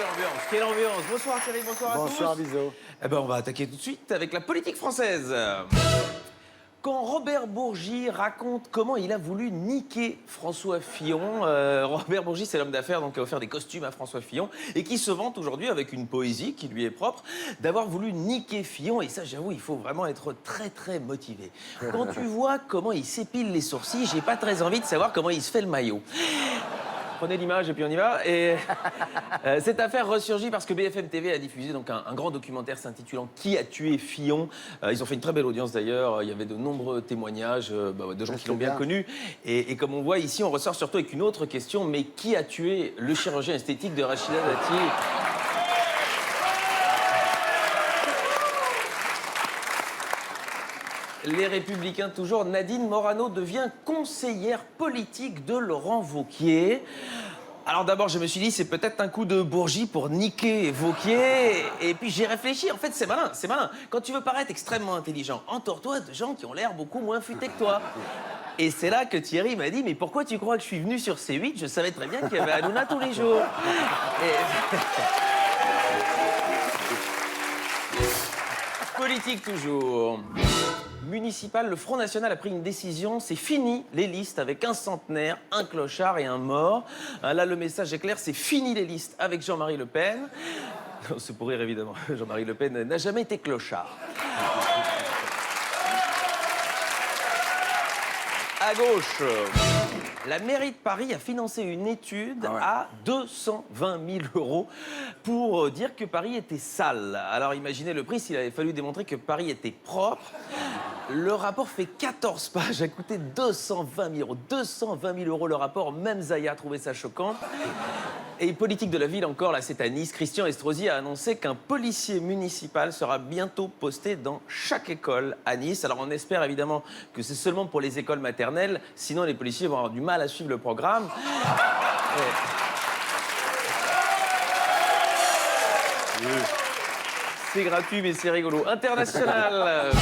ambiance, quelle ambiance. Bonsoir Thierry, bonsoir à tous. Bonsoir, Bizot. Eh ben, on va attaquer tout de suite avec la politique française. Quand Robert Bourgi raconte comment il a voulu niquer François Fillon, Robert Bourgi, c'est l'homme d'affaires donc, qui a offert des costumes à François Fillon et qui se vante aujourd'hui avec une poésie qui lui est propre d'avoir voulu niquer Fillon. Et ça, j'avoue, il faut vraiment être très, très motivé. Quand tu vois comment il s'épile les sourcils, j'ai pas très envie de savoir comment il se fait le maillot. Prenez l'image et puis on y va. Et cette affaire ressurgit parce que BFM TV a diffusé donc un grand documentaire s'intitulant « Qui a tué Fillon ?» Ils ont fait une très belle audience d'ailleurs. Il y avait de nombreux témoignages de gens qui l'ont bien connu. Et comme on voit ici, on ressort surtout avec une autre question. Mais qui a tué le chirurgien esthétique de Rachida Dati ? Les Républicains toujours, Nadine Morano devient conseillère politique de Laurent Wauquiez. Alors d'abord, je me suis dit, c'est peut-être un coup de Bourgi pour niquer Wauquiez. Et puis j'ai réfléchi, en fait, c'est malin, c'est malin. Quand tu veux paraître extrêmement intelligent, entoure-toi de gens qui ont l'air beaucoup moins futés que toi. Et c'est là que Thierry m'a dit, mais pourquoi tu crois que je suis venu sur C8 ? Je savais très bien qu'il y avait Hanouna tous les jours. Politique toujours. Municipal, le Front National a pris une décision, c'est fini les listes avec un centenaire, un clochard et un mort. Là, le message est clair, c'est fini les listes avec Jean-Marie Le Pen. C'est pour rire, évidemment. Jean-Marie Le Pen n'a jamais été clochard. À gauche, la mairie de Paris a financé une étude à 220 000 € pour dire que Paris était sale. Alors imaginez le prix s'il avait fallu démontrer que Paris était propre. Le rapport fait 14 pages, a coûté 220 000 €. 220 000 € le rapport, même Zaya a trouvé ça choquant. Et politique de la ville encore, là c'est à Nice, Christian Estrosi a annoncé qu'un policier municipal sera bientôt posté dans chaque école à Nice. Alors on espère évidemment que c'est seulement pour les écoles maternelles, sinon les policiers vont avoir du mal à suivre le programme. C'est gratuit mais c'est rigolo. International.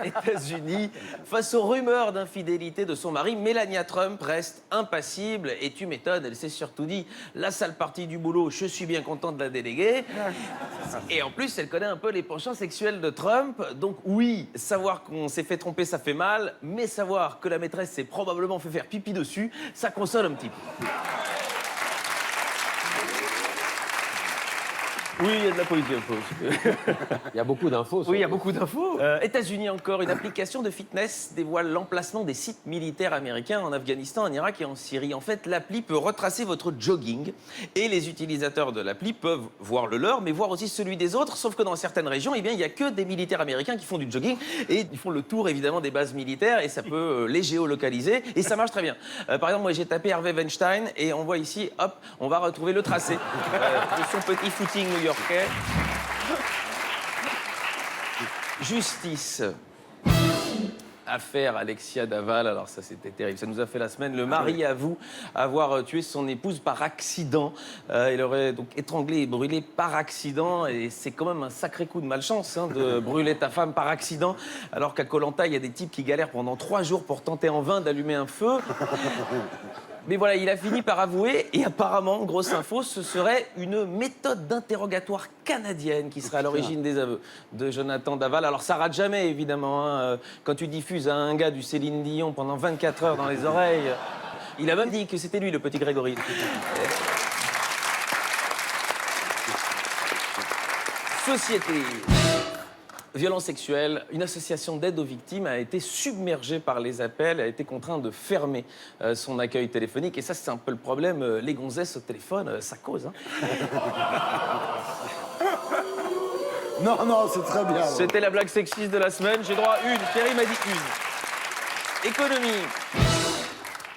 États-Unis, face aux rumeurs d'infidélité de son mari, Melania Trump reste impassible. Et tu m'étonnes, elle s'est surtout dit la sale partie du boulot, je suis bien contente de la déléguer. Et en plus, elle connaît un peu les penchants sexuels de Trump. Donc oui, savoir qu'on s'est fait tromper, ça fait mal. Mais savoir que la maîtresse s'est probablement fait faire pipi dessus, ça console un petit peu. Oui, il y a de la poésie un peu aussi. Il y a beaucoup d'infos. Oui, il y a beaucoup d'infos. États-Unis encore, une application de fitness dévoile l'emplacement des sites militaires américains en Afghanistan, en Irak et en Syrie. En fait, l'appli peut retracer votre jogging et les utilisateurs de l'appli peuvent voir le leur, mais voir aussi celui des autres. Sauf que dans certaines régions, eh bien, il n'y a que des militaires américains qui font du jogging et ils font le tour évidemment des bases militaires et ça peut les géolocaliser et ça marche très bien. Par exemple, moi j'ai tapé Hervé Weinstein et on voit ici, hop, on va retrouver le tracé de son petit footing new-yorkais. Justice. Affaire Alexia Daval, alors ça c'était terrible, ça nous a fait la semaine. Le mari avoue avoir tué son épouse par accident. Il aurait donc étranglé et brûlé par accident et c'est quand même un sacré coup de malchance de brûler ta femme par accident alors qu'à Koh Lanta il y a des types qui galèrent pendant 3 jours pour tenter en vain d'allumer un feu. Mais voilà, il a fini par avouer et apparemment, grosse info, ce serait une méthode d'interrogatoire canadienne qui serait à l'origine des aveux de Jonathan Daval. Alors ça rate jamais évidemment, quand tu diffuses à un gars du Céline Dion pendant 24 heures dans les oreilles. Il a même dit que c'était lui le petit Grégory. Société. Violence sexuelle, une association d'aide aux victimes a été submergée par les appels, a été contrainte de fermer son accueil téléphonique. Et ça, c'est un peu le problème. Les gonzesses au téléphone, ça cause. Non, non, c'est très bien. C'était la blague sexiste de la semaine. J'ai droit à une. Thierry m'a dit une. Économie.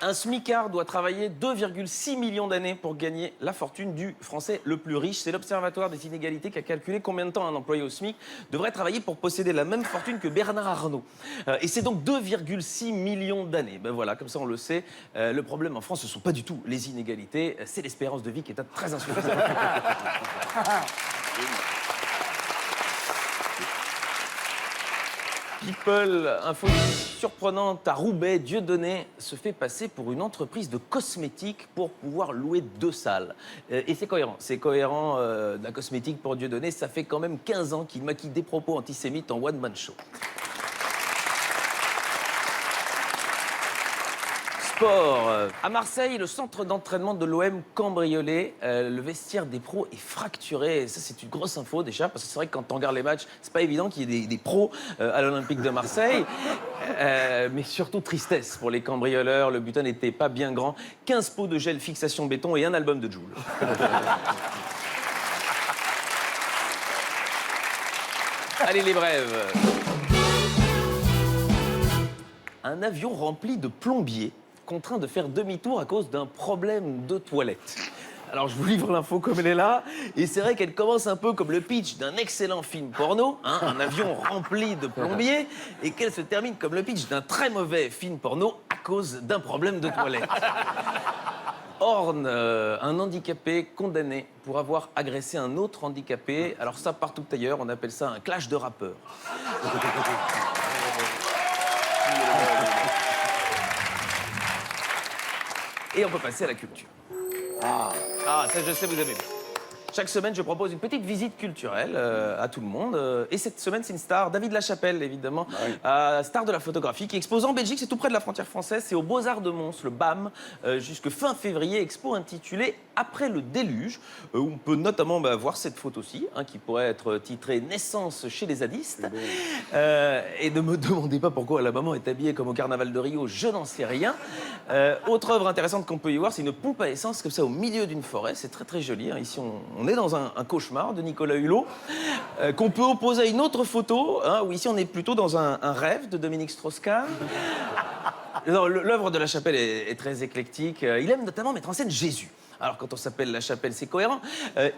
Un smicard doit travailler 2,6 millions d'années pour gagner la fortune du Français le plus riche. C'est l'Observatoire des inégalités qui a calculé combien de temps un employé au SMIC devrait travailler pour posséder la même fortune que Bernard Arnault. Et c'est donc 2,6 millions d'années. Ben voilà, comme ça on le sait. Le problème en France, ce ne sont pas du tout les inégalités, c'est l'espérance de vie qui est très insuffisante. People, info surprenante à Roubaix, Dieudonné se fait passer pour une entreprise de cosmétiques pour pouvoir louer 2 salles. Et c'est cohérent de la cosmétique pour Dieudonné, ça fait quand même 15 ans qu'il maquille des propos antisémites en one-man show. Sport. À Marseille, le centre d'entraînement de l'OM cambriolé. Le vestiaire des pros est fracturé. Et ça, c'est une grosse info déjà, parce que c'est vrai que quand on regarde les matchs, c'est pas évident qu'il y ait des pros à l'Olympique de Marseille. Mais surtout tristesse pour les cambrioleurs. Le butin n'était pas bien grand. 15 pots de gel fixation béton et un album de Jul. Allez, les brèves. Un avion rempli de plombiers contraint de faire demi-tour à cause d'un problème de toilette. Alors, je vous livre l'info comme elle est là, et c'est vrai qu'elle commence un peu comme le pitch d'un excellent film porno, hein, un avion rempli de plombiers, et qu'elle se termine comme le pitch d'un très mauvais film porno à cause d'un problème de toilette. Orne, un handicapé condamné pour avoir agressé un autre handicapé. Alors ça, partout ailleurs, on appelle ça un clash de rappeurs. Et on peut passer à la culture. Ah, ça je sais, vous aimez bien. Chaque semaine, je propose une petite visite culturelle à tout le monde. Et cette semaine, c'est une star, David Lachapelle, évidemment, star de la photographie, qui expose en Belgique, c'est tout près de la frontière française, c'est aux Beaux-Arts de Mons, le BAM, jusque fin février, expo intitulée « Après le déluge », où on peut notamment voir cette photo-ci, hein, qui pourrait être titrée « Naissance chez les zadistes ». Et ne me demandez pas pourquoi la maman est habillée comme au carnaval de Rio, je n'en sais rien. Autre œuvre intéressante qu'on peut y voir, c'est une pompe à essence comme ça au milieu d'une forêt, c'est très très joli. Hein. Ici, on est dans un cauchemar de Nicolas Hulot, qu'on peut opposer à une autre photo, hein, où ici on est plutôt dans un rêve de Dominique Strauss-Kahn. L'œuvre de Lachapelle est très éclectique. Il aime notamment mettre en scène Jésus. Alors, quand on s'appelle Lachapelle, c'est cohérent.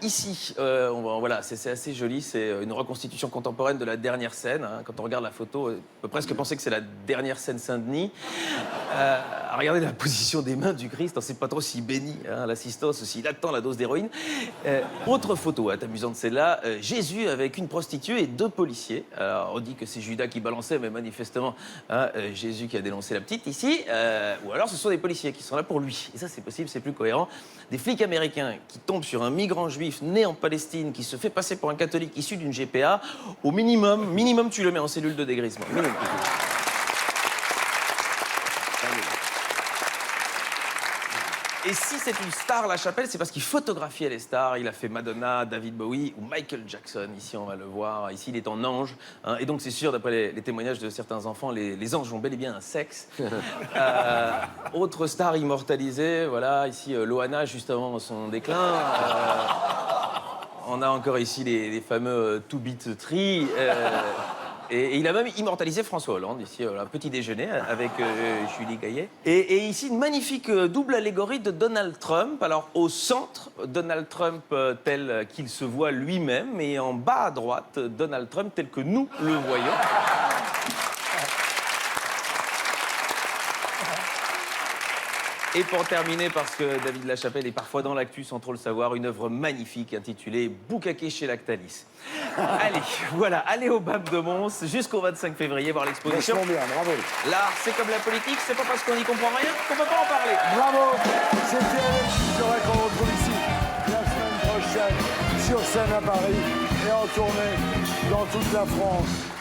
Ici, voilà, c'est assez joli. C'est une reconstitution contemporaine de la dernière scène. Hein. Quand on regarde la photo, on peut presque penser que c'est la dernière scène Saint-Denis. Regardez la position des mains du Christ. On ne sait pas trop s'il bénit hein, l'assistance ou s'il attend la dose d'héroïne. Autre photo amusante, celle-là. Jésus avec une prostituée et 2 policiers. Alors, on dit que c'est Judas qui balançait, mais manifestement, hein, Jésus qui a dénoncé la petite ici. Ou alors, ce sont des policiers qui sont là pour lui. Et ça, c'est possible, c'est plus cohérent. Des flics américains qui tombent sur un migrant juif né en Palestine qui se fait passer pour un catholique issu d'une GPA, au minimum, tu le mets en cellule de dégrisement. Minimum. Et si c'est une star, Lachapelle, c'est parce qu'il photographiait les stars. Il a fait Madonna, David Bowie ou Michael Jackson. Ici, on va le voir. Ici, il est en ange. Hein. Et donc, c'est sûr, d'après les témoignages de certains enfants, les anges ont bel et bien un sexe. Autre star immortalisée, voilà. Ici, Loana, juste avant son déclin. On a encore ici les fameux Two Beat Tree. Et il a même immortalisé François Hollande, ici, un petit déjeuner avec Julie Gaillet. Et ici, une magnifique double allégorie de Donald Trump. Alors, au centre, Donald Trump tel qu'il se voit lui-même, et en bas à droite, Donald Trump tel que nous le voyons. Et pour terminer, parce que David Lachapelle est parfois dans l'actu sans trop le savoir, une œuvre magnifique intitulée « Boucaquet chez Lactalis ». Allez, voilà, allez au BAM de Mons jusqu'au 25 février voir l'exposition. Vachement bien, bravo. L'art, c'est comme la politique, c'est pas parce qu'on n'y comprend rien qu'on peut pas en parler. Bravo. C'était Alex Vizorek qu'on retrouve ici la semaine prochaine sur scène à Paris et en tournée dans toute la France.